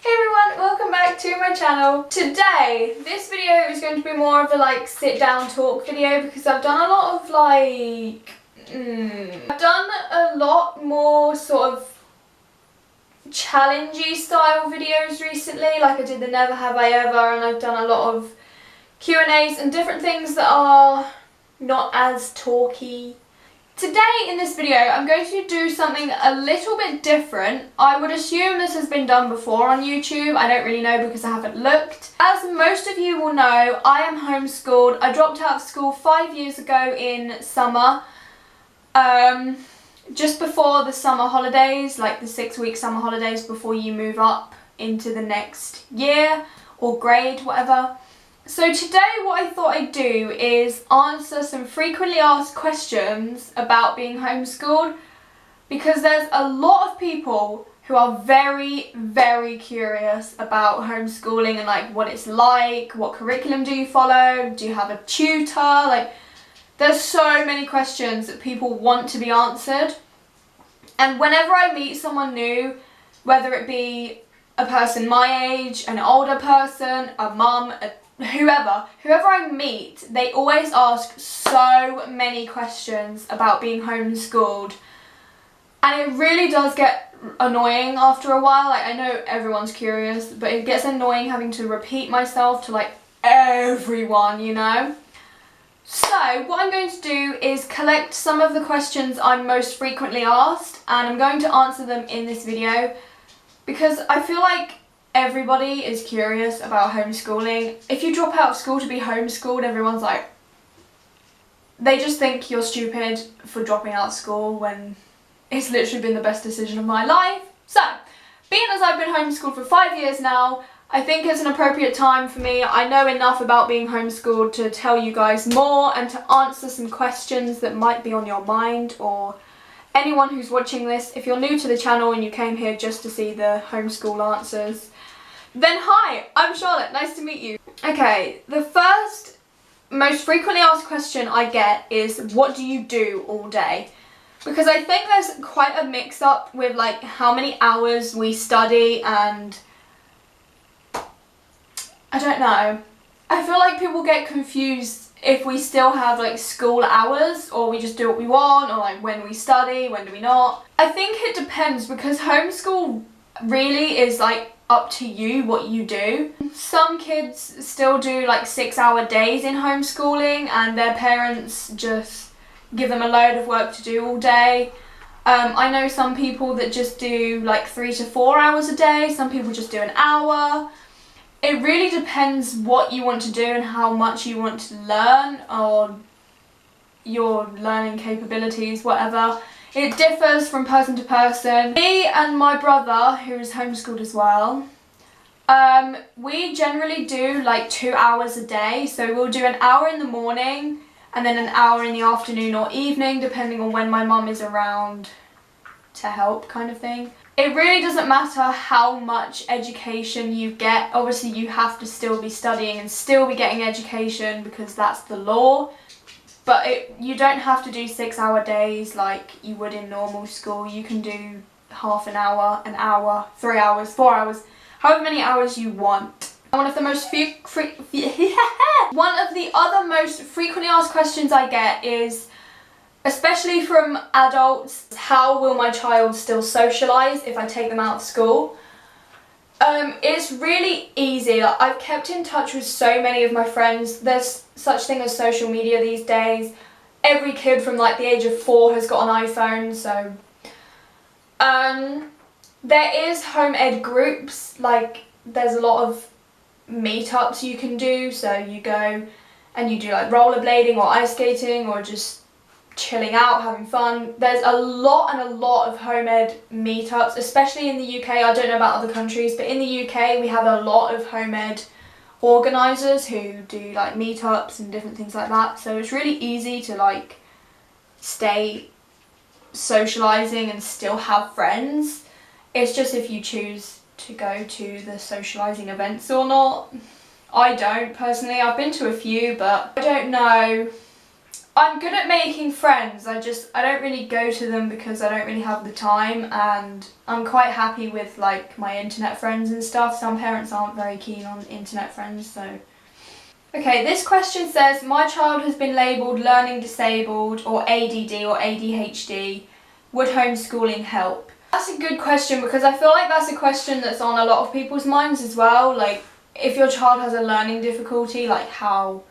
Hey everyone, welcome back to my channel. Today, this video is going to be more of a sit down talk video because I've done a lot of I've done a lot more sort of challengey style videos recently, like I did the Never Have I Ever, and I've done a lot of Q&As and different things that are not as talky. Today in this video I'm going to do something a little bit different. I would assume this has been done before on YouTube. I don't really know because I haven't looked. As most of you will know, I am homeschooled. I dropped out of school 5 years ago in summer. Just before the summer holidays, like the 6-week summer holidays before you move up into the next year or grade, whatever. So today what I thought I'd do is answer some frequently asked questions about being homeschooled, because there's a lot of people who are very, very curious about homeschooling and what it's like, what curriculum do you follow, do you have a tutor, there's so many questions that people want to be answered. And whenever I meet someone new, whether it be a person my age, an older person, a mum, whoever I meet, they always ask so many questions about being homeschooled, and it really does get annoying after a while. I know everyone's curious, but it gets annoying having to repeat myself to everyone, you know. So what I'm going to do is collect some of the questions I'm most frequently asked, and I'm going to answer them in this video because I feel like everybody is curious about homeschooling. If you drop out of school to be homeschooled, everyone's they just think you're stupid for dropping out of school when it's literally been the best decision of my life. So, being as I've been homeschooled for 5 years now, I think it's an appropriate time for me. I know enough about being homeschooled to tell you guys more and to answer some questions that might be on your mind, or anyone who's watching this. If you're new to the channel and you came here just to see the homeschool answers, then hi, I'm Charlotte, nice to meet you. Okay, the first most frequently asked question I get is, what do you do all day? Because I think there's quite a mix up with how many hours we study, and I don't know. I feel like people get confused if we still have school hours, or we just do what we want, or when we study, when do we not. I think it depends, because homeschool really is up to you what you do. Some kids still do 6-hour days in homeschooling, and their parents just give them a load of work to do all day. I know some people that just do 3 to 4 hours a day. Some people just do an hour. It really depends what you want to do and how much you want to learn, or your learning capabilities, whatever. It differs from person to person. Me and my brother, who is homeschooled as well, we generally do 2 hours a day. So we'll do an hour in the morning and then an hour in the afternoon or evening, depending on when my mum is around to help, kind of thing. It really doesn't matter how much education you get. Obviously you have to still be studying and still be getting education because that's the law. But you don't have to do 6-hour days like you would in normal school. You can do half an hour, 3 hours, 4 hours, however many hours you want. One of the other most frequently asked questions I get is, especially from adults, how will my child still socialize if I take them out of school? It's really easy. I've kept in touch with so many of my friends. There's such thing as social media these days. Every kid from the age of 4 has got an iPhone, so there is home ed groups. There's a lot of meetups you can do, so you go and you do rollerblading or ice skating or just chilling out, having fun. There's a lot of home ed meetups, especially in the UK. I don't know about other countries, but in the UK we have a lot of home ed organisers who do meetups and different things like that. So it's really easy to stay socialising and still have friends. It's just if you choose to go to the socialising events or not. I don't personally. I've been to a few, but I don't know. I'm good at making friends. I don't really go to them because I don't really have the time, and I'm quite happy with like my internet friends and stuff. Some parents aren't very keen on internet friends, so. Okay, this question says, my child has been labelled learning disabled or ADD or ADHD. Would homeschooling help? That's a good question because I feel like that's a question that's on a lot of people's minds as well. Like, if your child has a learning difficulty, like how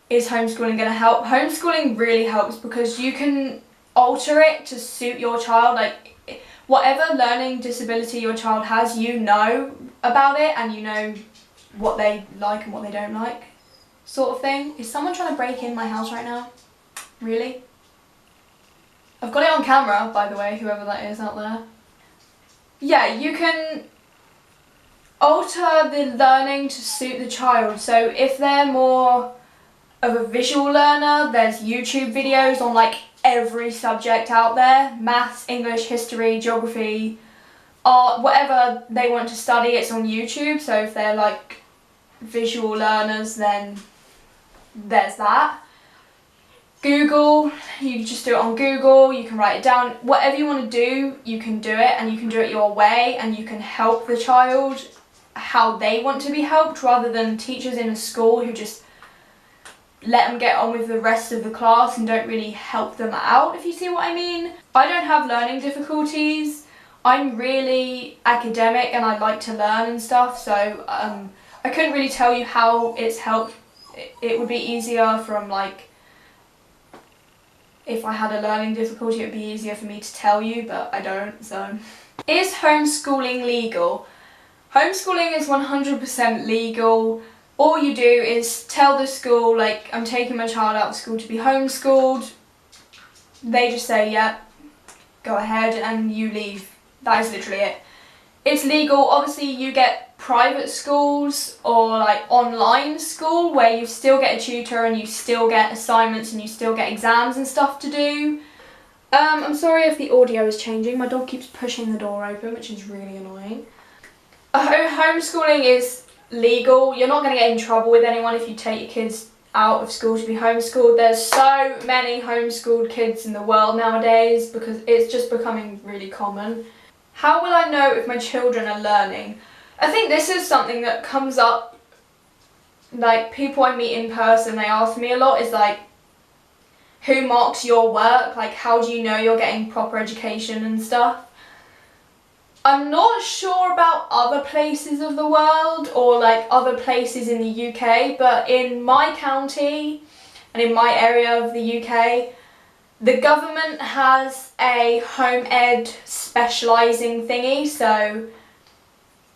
is homeschooling going to help? Homeschooling really helps because you can alter it to suit your child. Like, whatever learning disability your child has, you know about it and you know what they like and what they don't like, sort of thing. Is someone trying to break in my house right now? Really? I've got it on camera, by the way, whoever that is out there. Yeah, you can alter the learning to suit the child. So if they're more of a visual learner, there's YouTube videos on like every subject out there. Maths, English, history, geography, art, whatever they want to study, it's on YouTube. So if they're like visual learners, then there's that. Google, you can just do it on Google, you can write it down. Whatever you want to do, you can do it, and you can do it your way, and you can help the child how they want to be helped, rather than teachers in a school who just let them get on with the rest of the class and don't really help them out, if you see what I mean. I don't have learning difficulties. I'm really academic and I like to learn and stuff, so I couldn't really tell you how it's helped. It would be easier from like, if I had a learning difficulty, it would be easier for me to tell you, but I don't, so. Is homeschooling legal? Homeschooling is 100% legal. All you do is tell the school, like, I'm taking my child out of school to be homeschooled. They just say, yeah, go ahead, and you leave. That is literally it. It's legal. Obviously, you get private schools or like online school where you still get a tutor and you still get assignments and you still get exams and stuff to do. I'm sorry if the audio is changing. My dog keeps pushing the door open, which is really annoying. Homeschooling is legal. You're not going to get in trouble with anyone if you take your kids out of school to be homeschooled. There's so many homeschooled kids in the world nowadays because it's just becoming really common. How will I know if my children are learning? I think this is something that comes up, like people I meet in person, they ask me a lot, is like, who marks your work? Like, how do you know you're getting proper education and stuff? I'm not sure about other places of the world or like other places in the UK, but in my county and in my area of the UK, the government has a home ed specialising thingy, so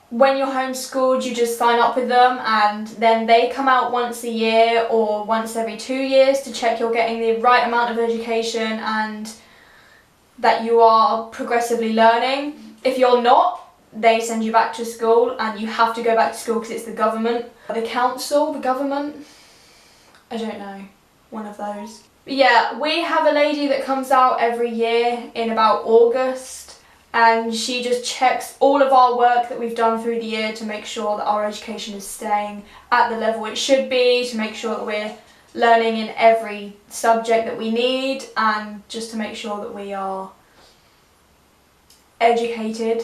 when you're homeschooled you just sign up with them and then they come out once a year or once every 2 years to check you're getting the right amount of education and that you are progressively learning. If you're not, they send you back to school and you have to go back to school because it's the government. The council, the government, I don't know, one of those. But yeah, we have a lady that comes out every year in about August and she just checks all of our work that we've done through the year to make sure that our education is staying at the level it should be, to make sure that we're learning in every subject that we need, and just to make sure that we are educated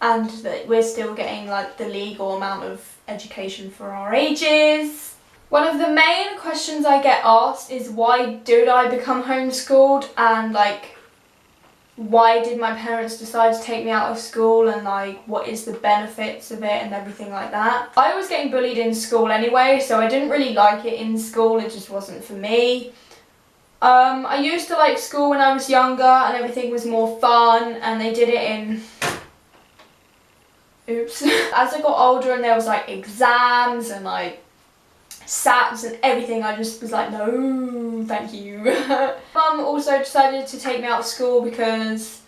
and that we're still getting like the legal amount of education for our ages. One of the main questions I get asked is, why did I become homeschooled, and like, why did my parents decide to take me out of school, and like, what is the benefits of it and everything like that. I was getting bullied in school anyway, so I didn't really like it in school, it just wasn't for me. I used to like school when I was younger and everything was more fun, and they did it in... Oops. As I got older and there was like exams and like SATs and everything, I just was like, no, thank you. Mum also decided to take me out of school because,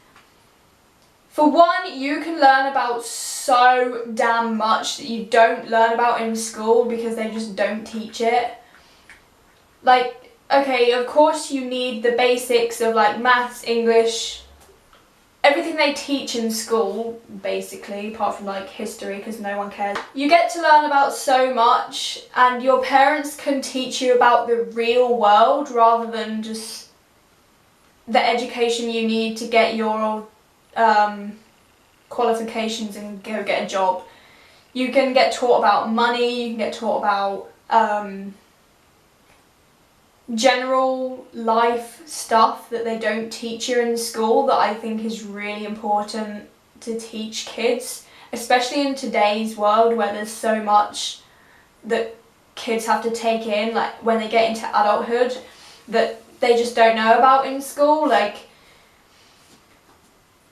for one, you can learn about so damn much that you don't learn about in school because they just don't teach it. Like, okay, of course you need the basics of like maths, English, everything they teach in school, basically, apart from like history, because no one cares. You get to learn about so much, and your parents can teach you about the real world rather than just the education you need to get your qualifications and go get a job. You can get taught about money, you can get taught about general life stuff that they don't teach you in school, that I think is really important to teach kids, especially in today's world where there's so much that kids have to take in, like when they get into adulthood, that they just don't know about in school. Like,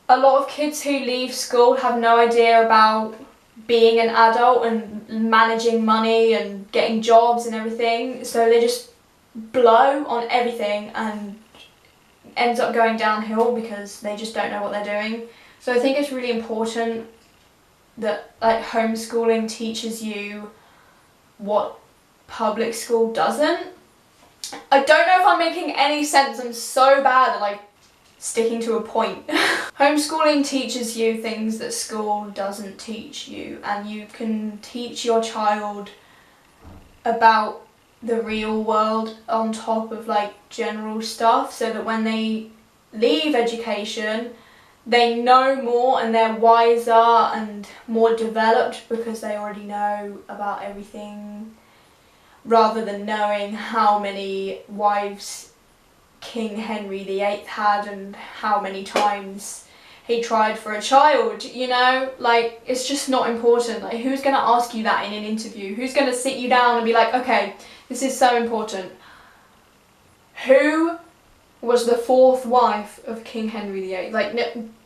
a lot of kids who leave school have no idea about being an adult and managing money and getting jobs and everything, so they just blow on everything and ends up going downhill because they just don't know what they're doing. So I think it's really important that like homeschooling teaches you what public school doesn't. I don't know if I'm making any sense. I'm so bad at like sticking to a point. Homeschooling teaches you things that school doesn't teach you, and you can teach your child about the real world on top of like general stuff, so that when they leave education they know more and they're wiser and more developed because they already know about everything, rather than knowing how many wives King Henry VIII had and how many times he tried for a child, you know? Like, it's just not important. Like, who's going to ask you that in an interview? Who's going to sit you down and be like, okay, this is so important. Who was the fourth wife of King Henry VIII? Like,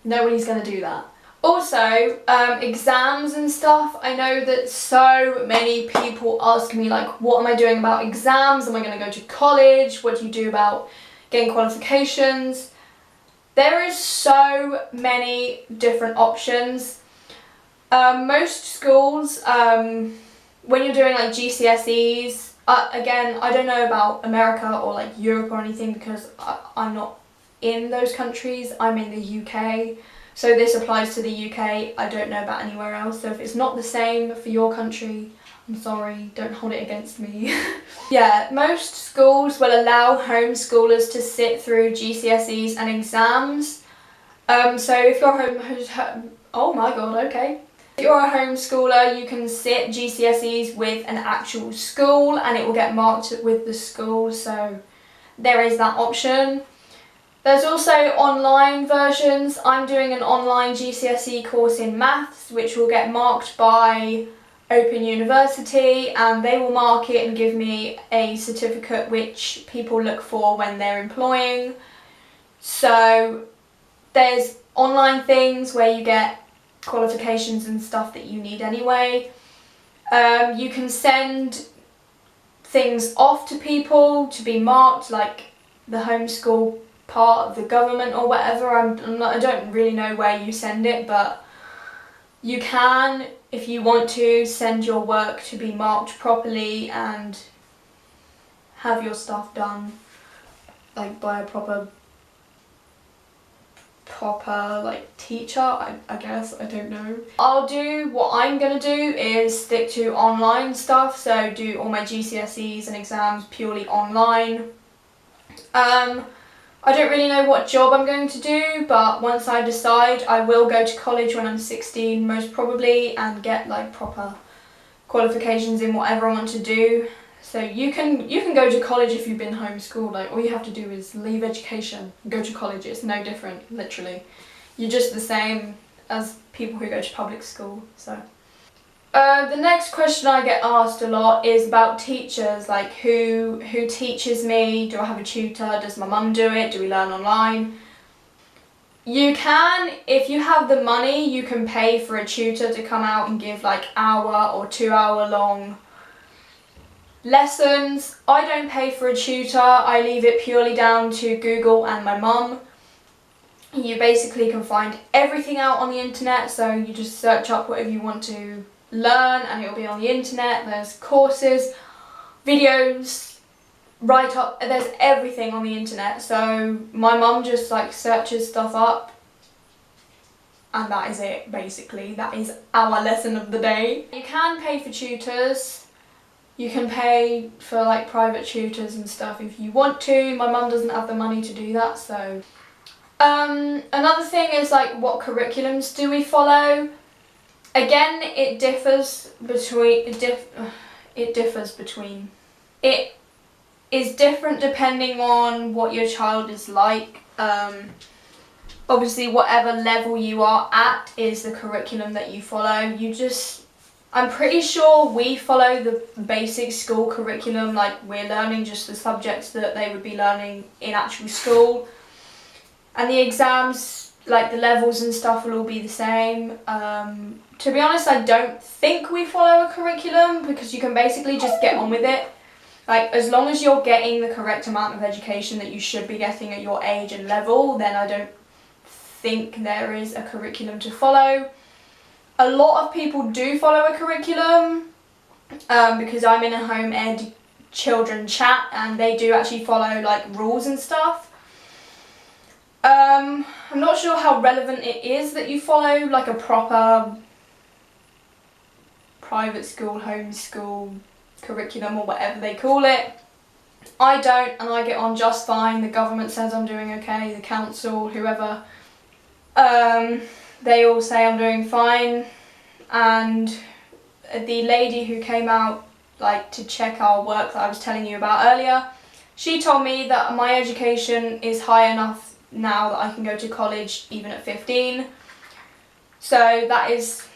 nobody's going to do that. Also, exams and stuff. I know that so many people ask me, like, what am I doing about exams? Am I going to go to college? What do you do about getting qualifications? There is so many different options. Most schools, when you're doing like GCSEs, again, I don't know about America or like Europe or anything because I'm not in those countries. I'm in the UK, so this applies to the UK. I don't know about anywhere else, so if it's not the same for your country, I'm sorry, don't hold it against me. Yeah, most schools will allow homeschoolers to sit through GCSEs and exams. So if you're oh my god, okay. If you're a homeschooler, you can sit GCSEs with an actual school and it will get marked with the school, so there is that option. There's also online versions. I'm doing an online GCSE course in maths, which will get marked by Open University, and they will mark it and give me a certificate which people look for when they're employing. So there's online things where you get qualifications and stuff that you need anyway. You can send things off to people to be marked, like the homeschool part of the government or whatever. I don't really know where you send it, but you can, if you want to, send your work to be marked properly and have your stuff done like by a proper like teacher, I guess, I don't know. What I'm gonna do is stick to online stuff, so do all my GCSEs and exams purely online. I don't really know what job I'm going to do, but once I decide, I will go to college when I'm 16 most probably and get like proper qualifications in whatever I want to do. So you can go to college if you've been homeschooled. Like, all you have to do is leave education and go to college. It's no different, literally. You're just the same as people who go to public school. So the next question I get asked a lot is about teachers, like who teaches me? Do I have a tutor? Does my mum do it? Do we learn online? You can, if you have the money, you can pay for a tutor to come out and give like hour or 2 hour long lessons. I don't pay for a tutor. I leave it purely down to Google and my mum. You basically can find everything out on the internet, so you just search up whatever you want to learn and it'll be on the internet. There's courses, videos, write-up, there's everything on the internet. So my mum just like searches stuff up And that is it, basically. That is our lesson of the day. You can pay for tutors. You can pay for like private tutors and stuff if you want to. My mum doesn't have the money to do that, so. Another thing is like, what curriculums do we follow? Again, it differs between, it is different depending on what your child is like. Obviously whatever level you are at is the curriculum that you follow. I'm pretty sure we follow the basic school curriculum, like we're learning just the subjects that they would be learning in actual school. And the exams, like the levels and stuff, will all be the same. To be honest, I don't think we follow a curriculum because you can basically just get on with it. Like, as long as you're getting the correct amount of education that you should be getting at your age and level, then I don't think there is a curriculum to follow. A lot of people do follow a curriculum because I'm in a home ed children chat and they do actually follow like rules and stuff. I'm not sure how relevant it is that you follow like a proper private school, homeschool curriculum or whatever they call it. I don't, and I get on just fine. The government says I'm doing okay, the council, whoever. They all say I'm doing fine, and the lady who came out like to check our work that I was telling you about earlier, she told me that my education is high enough now that I can go to college even at 15. So that is,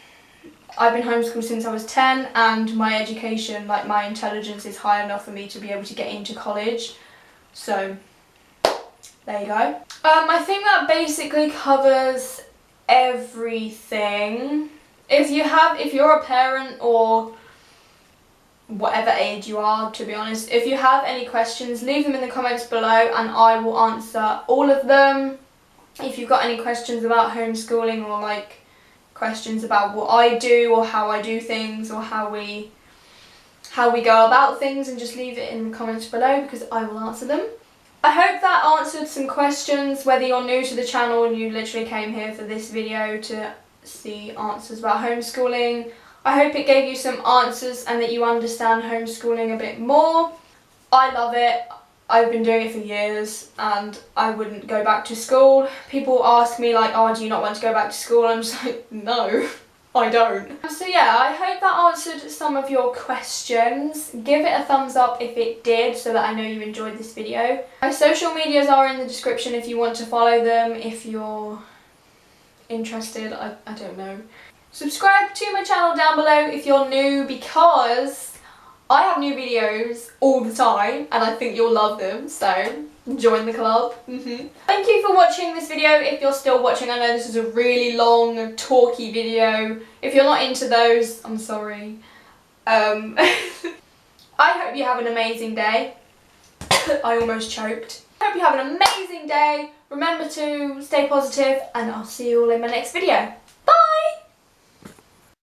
I've been homeschooled since I was 10 and my education, like my intelligence is high enough for me to be able to get into college. So there you go. I think that basically covers everything. If you're a parent or whatever age you are, to be honest, if you have any questions, leave them in the comments below and I will answer all of them. If you've got any questions about homeschooling or like questions about what I do or how I do things or how we go about things, and just leave it in the comments below because I will answer them. I hope that answered some questions, whether you're new to the channel and you literally came here for this video to see answers about homeschooling. I hope it gave you some answers and that you understand homeschooling a bit more. I love it. I've been doing it for years and I wouldn't go back to school. People ask me like, oh, do you not want to go back to school? I'm just like, no, I don't. So yeah, I hope that answered some of your questions. Give it a thumbs up if it did so that I know you enjoyed this video. My social medias are in the description if you want to follow them, if you're interested, I don't know. Subscribe to my channel down below if you're new because I have new videos all the time and I think you'll love them, so join the club. Thank you for watching this video. If you're still watching, I know this is a really long, talky video. If you're not into those, I'm sorry. I hope you have an amazing day. I almost choked. I hope you have an amazing day. Remember to stay positive and I'll see you all in my next video.